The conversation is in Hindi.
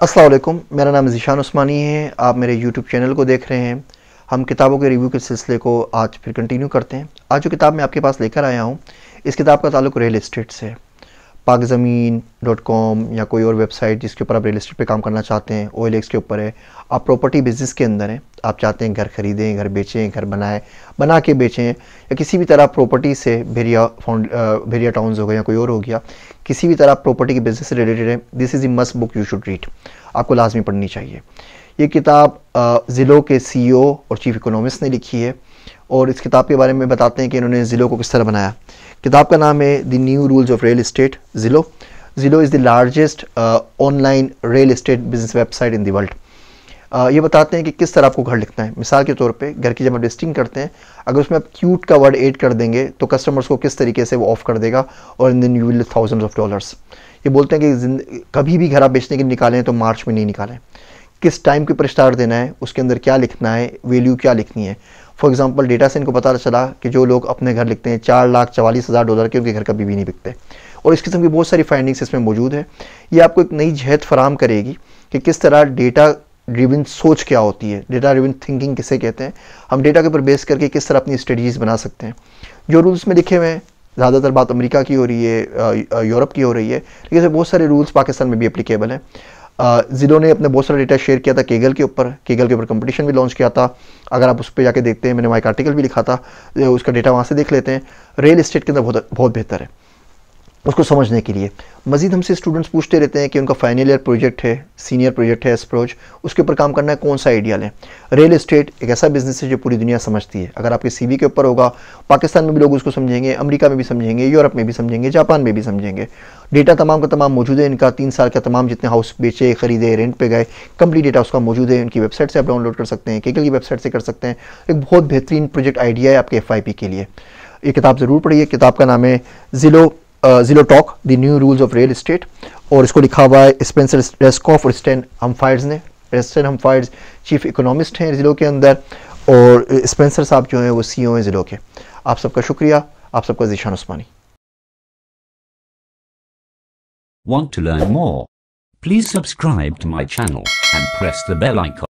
अस्सलाम वालेकुम, मेरा नाम ज़ीशान उस्मानी है। आप मेरे यूट्यूब चैनल को देख रहे हैं। हम किताबों के रिव्यू के सिलसिले को आज फिर कंटिन्यू करते हैं। आज जो किताब मैं आपके पास लेकर आया हूँ, इस किताब का ताल्लुक रियल एस्टेट से है। पाकज़मीन.com या कोई और वेबसाइट जिसके ऊपर आप रियल एस्टेट पे काम करना चाहते हैं, OLX के ऊपर है। आप प्रॉपर्टी बिज़नेस के अंदर हैं, आप चाहते हैं घर ख़रीदें, घर बेचें, घर बना के बेचें, या किसी भी तरह प्रॉपर्टी से भेरिया टाउन्स हो गया या कोई और हो गया, किसी भी तरह प्रॉपर्टी के बिज़नेस से रिलेटेड है, this is a must book you should read. आपको लाजमी पढ़नी चाहिए। ये किताब ज़िलो के CEO और चीफ इकोनॉमिस्ट ने लिखी है, और इस किताब के बारे में बताते हैं कि इन्होंने ज़िलो को किस तरह बनाया। किताब का नाम है the new rules of real estate ज़िलो। ज़िलो is the largest online real estate business website in the world. ये बताते हैं कि किस तरह आपको घर लिखना है। मिसाल के तौर पे घर की जब आप लिस्टिंग करते हैं, अगर उसमें आप क्यूट का वर्ड ऐड कर देंगे तो कस्टमर्स को किस तरीके से वो ऑफ कर देगा, और then you will thousands of dollars. ये बोलते हैं कि कभी भी घर आप बेचने के लिए निकालें तो मार्च में नहीं निकालें। किस टाइम के ऊपर स्टार देना है, उसके अंदर क्या लिखना है, वैल्यू क्या लिखनी है। फॉर एग्जांपल डेटा से इनको पता चला कि जो लोग अपने घर लिखते हैं $4,44,000 के, उनके घर कभी भी नहीं बिकते। और इस किस्म की बहुत सारी फाइंडिंग्स इसमें मौजूद है। ये आपको एक नई जहत फराहम करेगी कि किस तरह डेटा ड्रिवन सोच क्या होती है, डेटा ड्रिवन थिंकिंग किसे कहते हैं, हम डेटा के ऊपर बेस करके किस तरह अपनी स्ट्रेटजीज बना सकते हैं। जो रूल्स में लिखे हुए हैं, ज़्यादातर बात अमेरिका की हो रही है, यूरोप की हो रही है, लेकिन इसमें बहुत सारे रूल्स पाकिस्तान में भी एप्लीकेबल हैं। ज़िलो ने अपने बहुत सारा डेटा शेयर किया था केगल के ऊपर कंपटीशन भी लॉन्च किया था। अगर आप उस पर जाके देखते हैं, मैंने वहाँ एक आर्टिकल भी लिखा था, उसका डेटा वहाँ से देख लेते हैं। रियल एस्टेट के अंदर बहुत बेहतर है उसको समझने के लिए। मज़ीद हमसे स्टूडेंट्स पूछते रहते हैं कि उनका फाइनल ईयर प्रोजेक्ट है, सीनियर प्रोजेक्ट है, एस्प्रोच, उसके ऊपर काम करना है, कौन सा आइडिया लें। रियल एस्टेट एक ऐसा बिजनेस है जो पूरी दुनिया समझती है। अगर आपके CV के ऊपर होगा, पाकिस्तान में भी लोग उसको समझेंगे, अमेरिका में भी समझेंगे, यूरोप में भी समझेंगे, जापान में भी समझेंगे। डेटा तमाम का तमाम मौजूद है इनका। 3 साल का तमाम जितने हाउस बेचे, ख़रीदे, रेंट पे गए, कंप्लीट डेटा उसका मौजूद है। इनकी वेबसाइट से आप डाउनलोड कर सकते हैं, केगल की वेबसाइट से कर सकते हैं। एक बहुत बेहतरीन प्रोजेक्ट आइडिया है आपके FYP के लिए। ये किताब ज़रूर पढ़िए। किताब का नाम है ज़िलो talk the new rules of real estate, और इसको लिखा हुआ है स्पेंसर रेस्कॉफ और स्टैन हमफायर्स ने। स्टैन हमफायर्स चीफ इकोनॉमिस्ट हैं ज़िलो के अंदर, और स्पेंसर साहब जो हैं वो CEO हैं ज़िलो के। आप सबका शुक्रिया। आप सबका ज़ीशान उस्मानी। Want to learn more? Please subscribe to my channel and press the bell icon.